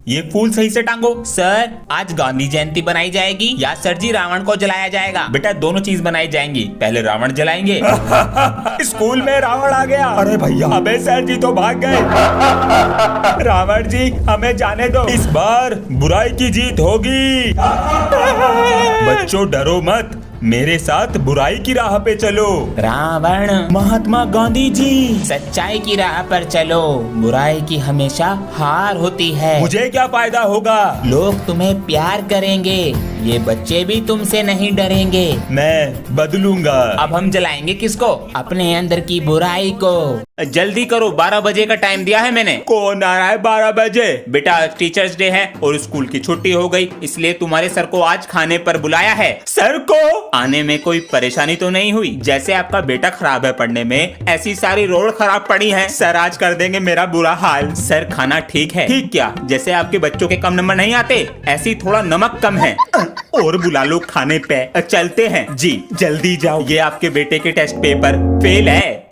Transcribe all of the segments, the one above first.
ये फूल सही से टांगो। सर आज गांधी जयंती बनाई जाएगी या सर जी रावण को जलाया जाएगा? बेटा दोनों चीज बनाई जाएंगी, पहले रावण जलाएंगे। स्कूल में रावण आ गया। अरे भैया, अबे सर जी तो भाग गए। रावण जी हमें जाने दो, इस बार बुराई की जीत होगी। बच्चों डरो मत, मेरे साथ बुराई की राह पे चलो। रावण, महात्मा गांधी जी, सच्चाई की राह पर चलो, बुराई की हमेशा हार होती है। मुझे क्या फायदा होगा? लोग तुम्हें प्यार करेंगे, ये बच्चे भी तुमसे नहीं डरेंगे। मैं बदलूंगा। अब हम जलाएंगे किसको? अपने अंदर की बुराई को। जल्दी करो, 12 बजे का टाइम दिया है मैंने। कौन आ रहा है 12 बजे? बेटा टीचर्स डे है और स्कूल की छुट्टी हो गई, इसलिए तुम्हारे सर को आज खाने पर बुलाया है। सर को आने में कोई परेशानी तो नहीं हुई? जैसे आपका बेटा खराब है पढ़ने में, ऐसी सारी रोड खराब पड़ी है। सर आज कर देंगे मेरा बुरा हाल। सर खाना ठीक है। ठीक क्या? जैसे आपके बच्चों के कम नंबर नहीं आते, ऐसी थोड़ा नमक कम है। और बुला लो खाने पे। चलते हैं जी, जल्दी जाओ। ये आपके बेटे के टेस्ट पेपर फेल है।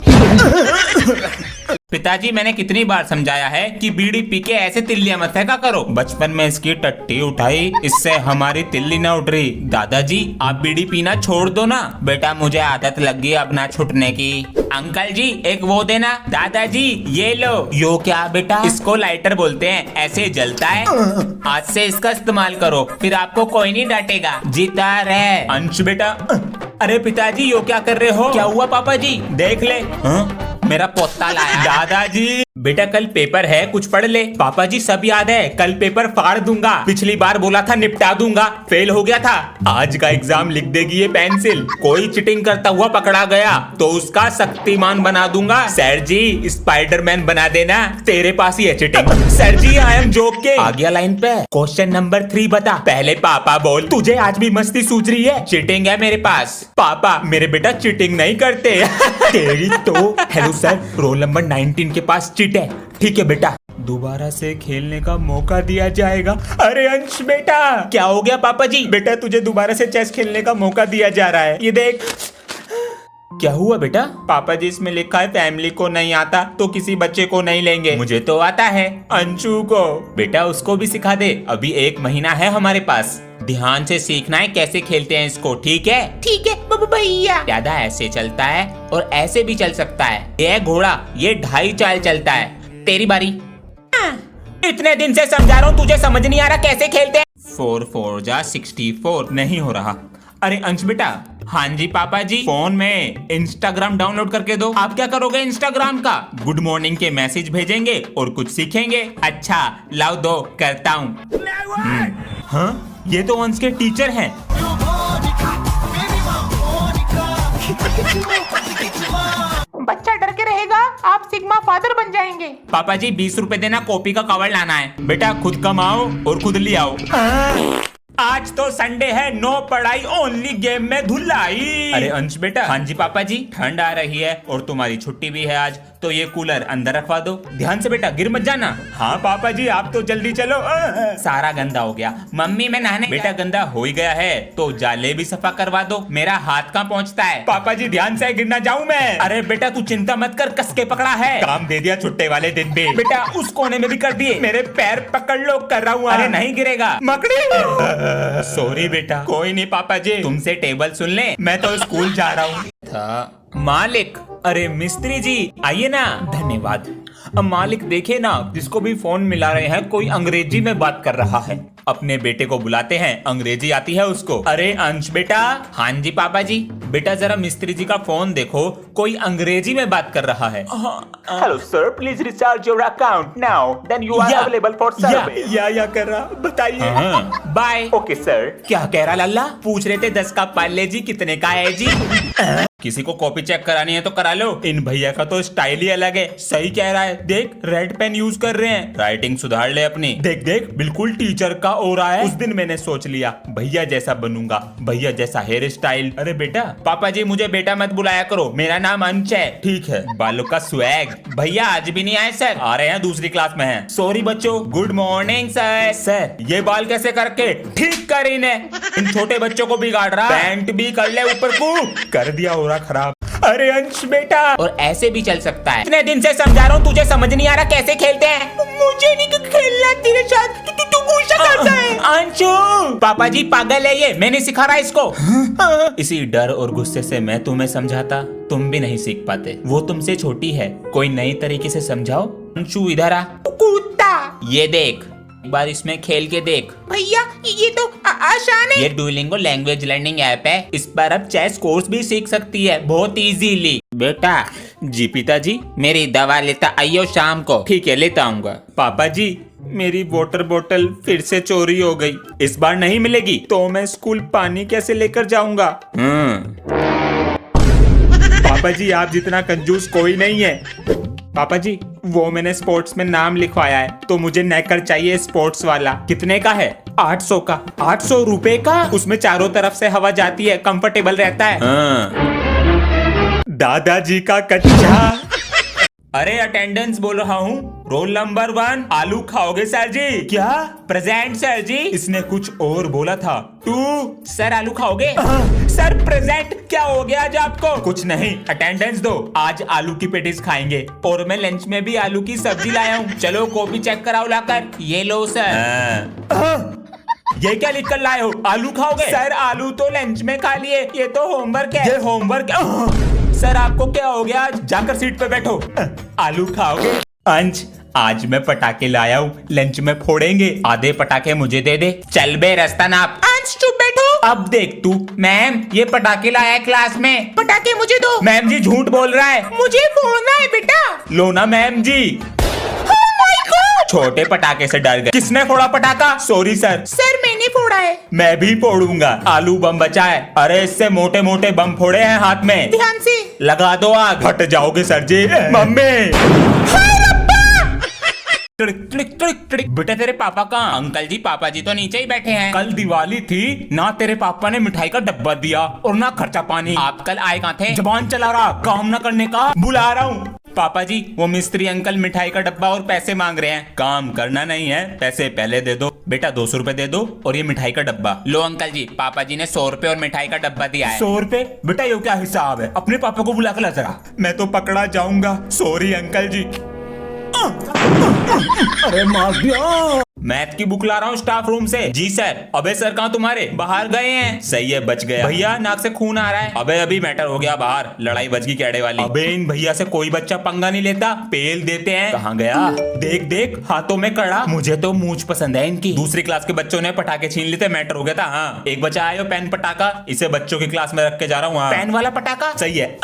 पिताजी मैंने कितनी बार समझाया है कि बीड़ी पी के ऐसे तिल्लियां मत फेंका करो। बचपन में इसकी टट्टी उठाई, इससे हमारी तिल्ली न उठ रही। दादाजी आप बीड़ी पीना छोड़ दो ना। बेटा मुझे आदत लग गई अब ना छूटने की। अंकल जी एक वो देना। दादाजी ये लो। यो क्या बेटा? इसको लाइटर बोलते हैं, ऐसे जलता है। आज से इसका इस्तेमाल करो, फिर आपको कोई नहीं डांटेगा। जीता रहे। अंश बेटा। अरे पिताजी यो क्या कर रहे हो? क्या हुआ पापा जी? देख ले। मेरा पोता लाया। दादाजी बेटा कल पेपर है, कुछ पढ़ ले। पापा जी सब याद है, कल पेपर फाड़ दूंगा। पिछली बार बोला था निपटा दूंगा, फेल हो गया था। आज का एग्जाम लिख देगी ये पेंसिल। कोई चीटिंग करता हुआ पकड़ा गया तो उसका शक्तिमान बना दूंगा। सर जी स्पाइडरमैन बना देना, तेरे पास ही है cheating. Sir ji I am joking. आ गया लाइन पे। क्वेश्चन नंबर 3 बता। पहले पापा बोल। तुझे आज भी मस्ती सूझ रही है? चीटिंग है मेरे पास। पापा मेरे बेटा चीटिंग नहीं करते। तेरी तो। हेलो सर, रोल नंबर 19 के पास चीट है। ठीक है बेटा, दोबारा से खेलने का मौका दिया जाएगा। अरे अंश बेटा। क्या हो गया पापा जी? बेटा तुझे दोबारा से चेस खेलने का मौका दिया जा रहा है, ये देख। क्या हुआ बेटा? पापा जी इसमें लिखा है फैमिली को नहीं आता तो किसी बच्चे को नहीं लेंगे। मुझे तो आता है, अंशु को। बेटा उसको भी सिखा दे, अभी 1 महीना है हमारे पास। ध्यान से सीखना है कैसे खेलते हैं इसको, ठीक है? ठीक है भैया। ज्यादा ऐसे चलता है और ऐसे भी चल सकता है। ये घोड़ा ये 2.5 चाल चलता है। तेरी बारी। इतने दिन से समझा रहा हूँ, तुझे समझ नहीं आ रहा कैसे खेलते हैं? 4 4 जा 64 नहीं हो रहा। अरे अंश बेटा। हाँ जी पापा जी। फोन में इंस्टाग्राम डाउनलोड करके दो। आप क्या करोगे इंस्टाग्राम का? गुड मॉर्निंग के मैसेज भेजेंगे और कुछ सीखेंगे। अच्छा लाओ दो, करता हूँ। हाँ ये तो अंश के टीचर हैं। बच्चा डर के रहेगा, आप सिग्मा फादर बन जाएंगे। पापा जी 20 रुपए देना, कॉपी का कवर लाना है। बेटा खुद कमाओ और खुद ले आओ। आज तो संडे है, नो पढ़ाई ओनली गेम में धुलाई। अरे अंश बेटा। हाँ जी पापा जी। ठंड आ रही है और तुम्हारी छुट्टी भी है आज, तो ये कूलर अंदर रखवा दो। ध्यान से बेटा, गिर मत जाना। हाँ पापा जी आप तो जल्दी चलो। सारा गंदा हो गया। मम्मी मैं नहाने। बेटा गंदा हो ही गया है तो जाले भी सफा करवा दो। मेरा हाथ कहाँ पहुँचता है? पापा जी ध्यान से, गिर ना जाऊँ मैं। अरे बेटा तू चिंता मत कर, कस के पकड़ा है। काम दे दिया छुट्टे वाले दिन भी। बेटा उस कोने में भी कर दिए। मेरे पैर पकड़ लो, कर रहा हूँ। अरे नहीं गिरेगा, मकड़ी। सॉरी बेटा। कोई नहीं पापा जी, तुमसे टेबल सुन ले, मैं तो स्कूल जा रहा हूँ। था मालिक। अरे मिस्त्री जी आइए ना। धन्यवाद। अब मालिक देखे ना, जिसको भी फोन मिला रहे हैं कोई अंग्रेजी में बात कर रहा है। अपने बेटे को बुलाते हैं, अंग्रेजी आती है उसको। अरे अंश बेटा। हाँ जी पापा जी। बेटा जरा मिस्त्री जी का फोन देखो, कोई अंग्रेजी में बात कर रहा है। Hello sir, please recharge your account now, then you are available for service. या कर रहा, बताइए। बाय। Okay sir. क्या कह रहा लल्ला? पूछ रहे थे 10 का पार्ले जी कितने का है जी? किसी को कॉपी चेक करानी है तो करा लो। इन भैया का तो स्टाइल ही अलग है। सही कह रहा है, देख रेड पेन यूज कर रहे हैं। राइटिंग सुधार ले अपनी। देख देख बिल्कुल टीचर का हो रहा है। उस दिन मैंने सोच लिया भैया जैसा बनूंगा, भैया जैसा हेयर स्टाइल। अरे बेटा। पापा जी मुझे बेटा मत बुलाया करो, मेरा नाम अंश है। ठीक है। बालों का स्वैग। भैया आज भी नहीं आए सर? आ रहे हैं, दूसरी क्लास में हैं। सॉरी बच्चों। Good morning sir. सर ये बाल कैसे करके ठीक कर इन्हें, इन छोटे बच्चों को बिगाड़ रहा। पैंट भी कर ले ऊपर को, कर दिया हो रहा खराब। अरे अंश बेटा। और ऐसे भी चल सकता है। इतने दिन से समझा रहा हूँ, तुझे समझ नहीं आ रहा कैसे खेलते हैं? मुझे नहीं खेलना तेरे साथ। अच्छू पापा जी पागल है ये, मैं नहीं सिखा रहा इसको। इसी डर और गुस्से से मैं तुम्हें समझाता, तुम भी नहीं सीख पाते। वो तुमसे छोटी है, कोई नई तरीके से समझाओ। अंशु इधर आ। कुत्ता। ये देख, एक बार इसमें खेल के देख। भैया ये तो आसान है। ये डुओलिंगो लैंग्वेज लर्निंग ऐप है, इस पर अब चेस कोर्स भी सीख सकती है बहुत इजीली। बेटा जी पिताजी मेरी दवा लेता आइयो शाम को। ठीक है लेता आऊंगा। पापा जी मेरी वाटर बोतल फिर से चोरी हो गई, इस बार नहीं मिलेगी तो मैं स्कूल पानी कैसे लेकर जाऊंगा? पापा जी आप जितना कंजूस कोई नहीं है। पापा जी वो मैंने स्पोर्ट्स में नाम लिखवाया है तो मुझे नेकर चाहिए स्पोर्ट्स वाला। कितने का है? 800 का। 800 रुपए का? उसमें चारों तरफ से हवा जाती है, कंफर्टेबल रहता है। दादाजी का कच्चा। अरे अटेंडेंस बोल रहा हूँ। रोल नंबर 1 आलू खाओगे सर जी? क्या? प्रेजेंट सर जी। इसने कुछ और बोला था। 2 सर आलू खाओगे? Sir present. क्या हो गया आज आपको? कुछ नहीं, अटेंडेंस दो। आज आलू की पेटीज खाएंगे और मैं लंच में भी आलू की सब्जी लाया हूँ। चलो कॉपी चेक कराओ लाकर। ये लो सर। ये क्या लिख कर लाए हो? आलू खाओगे? सर आलू तो लंच में खा लिए, ये तो होमवर्क है। ये होमवर्क? सर आपको क्या हो गया? आज जाकर सीट पे बैठो। आलू खाओगे? अंश आज मैं पटाखे लाया हूँ, लंच में फोड़ेंगे। आधे पटाखे मुझे दे दे। चल बे रास्ता नाप। अंश चुप बैठो। अब देख तू। मैम ये पटाखे लाया है क्लास में। पटाखे मुझे दो। मैम जी झूठ बोल रहा है। मुझे फोड़ना है बेटा। लो ना मैम जी। छोटे पटाखे से डर गए। किसने फोड़ा पटाखा? Sorry sir. सर मैंने फोड़ा है। मैं भी फोड़ूंगा। आलू बम बचा है। अरे इससे मोटे मोटे बम फोड़े हैं हाथ में। ध्यान से लगा दो आग। फट जाओगे सर जी। मम्मी बेटा तेरे पापा कहाँ? अंकल जी पापा जी तो नीचे ही बैठे हैं। कल दिवाली थी ना, तेरे पापा ने मिठाई का डब्बा दिया और ना खर्चा पानी। आप कल आए कहाँ थे? जबान चला रहा, काम ना करने का। बुला रहा हूँ। पापा जी वो मिस्त्री अंकल मिठाई का डब्बा और पैसे मांग रहे हैं। काम करना नहीं है, पैसे पहले दे दो। बेटा 200 रुपए दे दो और ये मिठाई का डब्बा लो। अंकल जी पापा जी ने 100 रुपए और मिठाई का डब्बा दिया है। 100 रुपए? बेटा ये क्या हिसाब है? अपने पापा को बुला कर ला जरा। मैं तो पकड़ा जाऊंगा। सॉरी अंकल जी। अरे मार दिया। मैथ की बुक ला रहा हूँ स्टाफ रूम से। जी सर। अबे सर कहाँ तुम्हारे? बाहर गए हैं। सही है बच गया। भैया नाक से खून आ रहा है। अबे अभी मैटर हो गया बाहर, लड़ाई बच गई कैडे वाली। अबे इन भैया से कोई बच्चा पंगा नहीं लेता, पेल देते हैं। कहाँ गया? देख देख हाथों में कड़ा। मुझे तो मूंछ पसंद है इनकी। दूसरी क्लास के बच्चों ने पटाखे छीन लेते, मैटर हो गया था। हाँ एक बच्चा आया पेन पटाखा, इसे बच्चों की क्लास में रख के जा रहा हूँ। पेन वाला पटाखा सही है।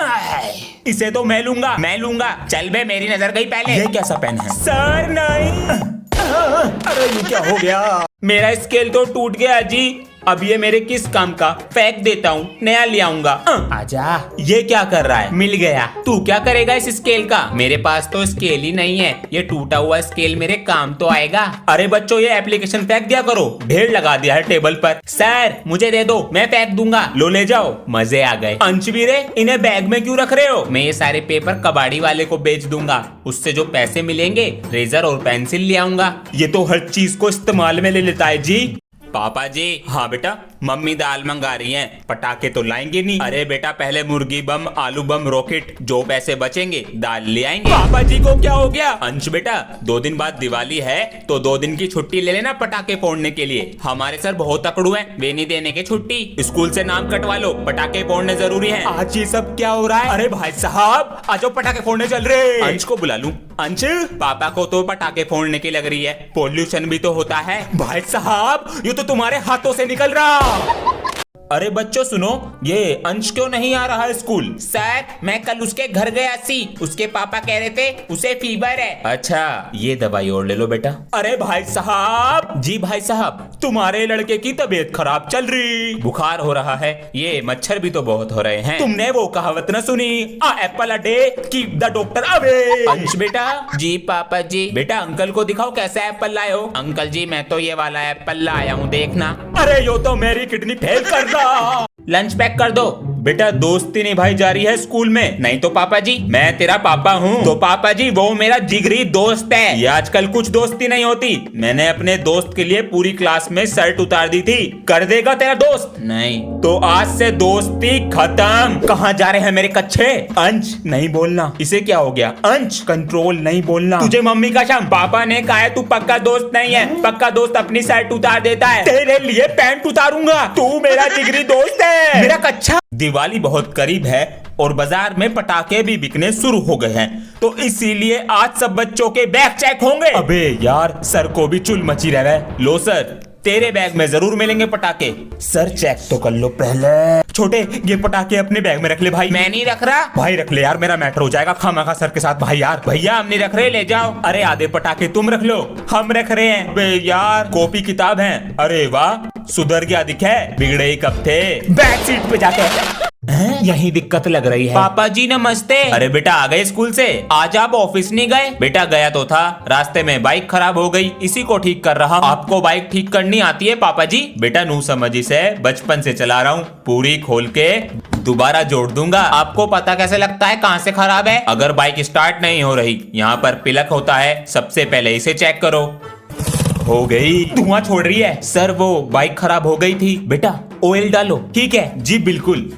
इसे तो मैं लूंगा, मैं लूंगा। चल बे मेरी नजर गई पहले। ये कैसा पेन है? सर नहीं। अरे ये क्या हो गया? मेरा स्केल तो टूट गया जी। अब ये मेरे किस काम का? फेंक देता हूँ, नया ले आऊंगा। आजा। ये क्या कर रहा है? मिल गया। तू क्या करेगा इस स्केल का? मेरे पास तो स्केल ही नहीं है, ये टूटा हुआ स्केल मेरे काम तो आएगा। अरे बच्चों ये एप्लीकेशन फेंक दिया करो, ढेर लगा दिया है टेबल पर। सर मुझे दे दो, मैं फेंक दूंगा। लो ले जाओ। मजे आ गए। अंशवीरे इन्हें बैग में क्यों रख रहे हो? मैं ये सारे पेपर कबाड़ी वाले को बेच दूंगा, उससे जो पैसे मिलेंगे रेजर और पेंसिल ले आऊंगा। ये तो हर चीज को इस्तेमाल में ले लेता है जी। पापा जी। हाँ बेटा मम्मी दाल मंगा रही हैं, पटाखे तो लाएंगे नहीं। अरे बेटा पहले मुर्गी बम, आलू बम, रॉकेट, जो पैसे बचेंगे दाल ले आएंगे। पापा जी को क्या हो गया? अंश बेटा 2 दिन बाद दिवाली है तो 2 दिन की छुट्टी ले लेना पटाखे फोड़ने के लिए। हमारे सर बहुत तकड़ू हैं, वे नहीं देने के छुट्टी। स्कूल से नाम कटवा लो, पटाखे फोड़ने जरूरी है। आज ये सब क्या हो रहा है? अरे भाई साहब आज पटाखे फोड़ने चल रहे। अंश को बुला लूं? अंश पापा को तो पटाखे फोड़ने की लग रही है, पोल्यूशन भी तो होता है। भाई साहब ये तो तुम्हारे हाथों से निकल रहा। अरे बच्चों सुनो, ये अंश क्यों नहीं आ रहा है स्कूल? सर मैं कल उसके घर गया सी, उसके पापा कह रहे थे उसे फीवर है। अच्छा ये दवाई और ले लो बेटा। अरे भाई साहब। जी भाई साहब। तुम्हारे लड़के की तबीयत खराब चल रही, बुखार हो रहा है, ये मच्छर भी तो बहुत हो रहे हैं। तुमने वो कहावत न सुनी, an apple a day keep the doctor away. Ansh बेटा। जी पापा जी। बेटा अंकल को दिखाओ कैसा एप्पल लाए हो। अंकल जी मैं तो ये वाला एप्पल लाया हूँ देखना। अरे यो तो मेरी किडनी फेल कर रहा। लंच पैक कर दो। बेटा दोस्ती निभाई जा रही है स्कूल में, नहीं तो पापा जी मैं तेरा पापा हूँ। तो पापा जी वो मेरा जिगरी दोस्त है। ये आजकल कुछ दोस्ती नहीं होती। मैंने अपने दोस्त के लिए पूरी क्लास में शर्ट उतार दी थी। कर देगा तेरा दोस्त? नहीं। तो आज से दोस्ती खत्म। कहाँ जा रहे हैं मेरे कच्चे? अंश नहीं बोलना। इसे क्या हो गया? अंश कंट्रोल नहीं बोलना। तुझे मम्मी का शम। पापा ने कहा है तू पक्का दोस्त नहीं है। पक्का दोस्त अपनी शर्ट उतार देता है। तेरे लिए पैंट उतारूंगा। तू मेरा जिगरी दोस्त है। मेरा कच्चा। दिवाली बहुत करीब है और बाजार में पटाखे भी बिकने शुरू हो गए हैं, तो इसीलिए आज सब बच्चों के बैग चेक होंगे। अबे यार सर को भी चुल मची रह है। लो सर तेरे बैग में जरूर मिलेंगे पटाखे। सर चेक तो कर लो पहले। छोटे ये पटाखे अपने बैग में रख ले भाई। मैं नहीं रख रहा। भाई रख ले यार, मेरा मैटर हो जाएगा खामा सर के साथ। भाई यार भैया हम नहीं रख रहे, ले जाओ। अरे आधे पटाखे तुम रख लो, हम रख रहे हैं। बे यार कॉपी किताब है। अरे वाह सुधर गया दिखे, बिगड़े ही कब थे। बैक सीट पे जाके यही दिक्कत लग रही है। पापा जी नमस्ते। अरे बेटा आ गए स्कूल से? आज आप ऑफिस नहीं गए? बेटा गया तो था, रास्ते में बाइक खराब हो गई, इसी को ठीक कर रहा। आपको बाइक ठीक करनी आती है पापा जी? बेटा नू समझी से बचपन से चला रहा हूँ, पूरी खोल के दोबारा जोड़ दूंगा। आपको पता कैसे लगता है कहाँ से खराब है? अगर बाइक स्टार्ट नहीं हो रही, यहाँ पर पिलक होता है, सबसे पहले इसे चेक करो। हो गई। धुआं छोड़ रही है। सर वो बाइक खराब हो गई थी। बेटा ऑयल डालो। ठीक है जी बिल्कुल।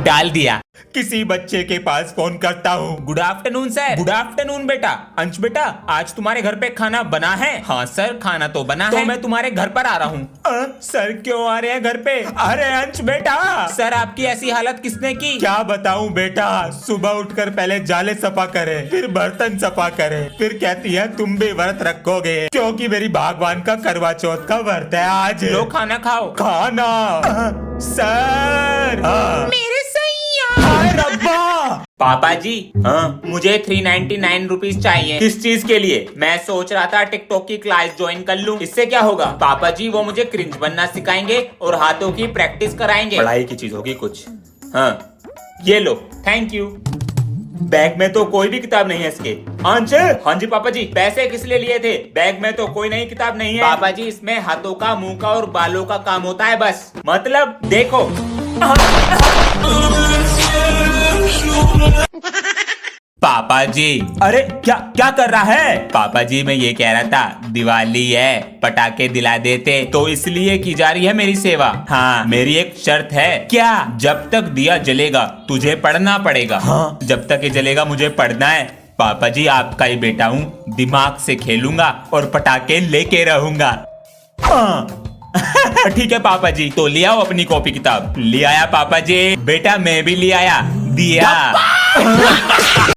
डाल दिया। किसी बच्चे के पास फोन करता हूँ। Good afternoon sir. Good afternoon बेटा। अंश बेटा आज तुम्हारे घर पे खाना बना है? हाँ सर खाना तो बना है। तो मैं तुम्हारे घर पर आ रहा हूँ। सर क्यों आ रहे हैं घर पे? अरे अंश बेटा। सर आपकी ऐसी हालत किसने की? क्या बताऊँ बेटा, सुबह उठकर पहले जाले सफा करे, फिर बर्तन सफा करे, फिर कहती है तुम भी व्रत रखोगे क्योंकि मेरी भगवान का करवा चौथ का व्रत है आज। लो खाना खाओ। खाना सर। मेरे रब्बा। पापा जी हाँ मुझे 399 रुपीज चाहिए। किस चीज के लिए? मैं सोच रहा था टिकटॉक की क्लास ज्वाइन कर लूं। इससे क्या होगा? पापा जी वो मुझे क्रिंज बनना सिखाएंगे और हाथों की प्रैक्टिस कराएंगे। पढ़ाई की चीज होगी कुछ। हाँ ये लो थैंक यू। बैग में तो कोई भी किताब नहीं है इसके। अंश। हाँ जी पापा जी। पैसे किस लिए लिए थे? बैग में तो कोई नई किताब नहीं है। पापा जी इसमें हाथों का, मुंह का और बालों का काम होता है बस। मतलब देखो। पापा जी अरे क्या क्या कर रहा है? पापा जी मैं ये कह रहा था दिवाली है, पटाखे दिला देते, तो इसलिए की जा रही है मेरी सेवा। हाँ मेरी एक शर्त है। क्या? जब तक दिया जलेगा तुझे पढ़ना पड़ेगा। हाँ जब तक ये जलेगा मुझे पढ़ना है। पापा जी आपका ही बेटा हूँ, दिमाग से खेलूंगा और पटाखे लेके रहूंगा। ठीक है पापा जी, तो ले आओ अपनी कॉपी किताब। ले आया पापा जी। बेटा मैं भी ले आया। दिया।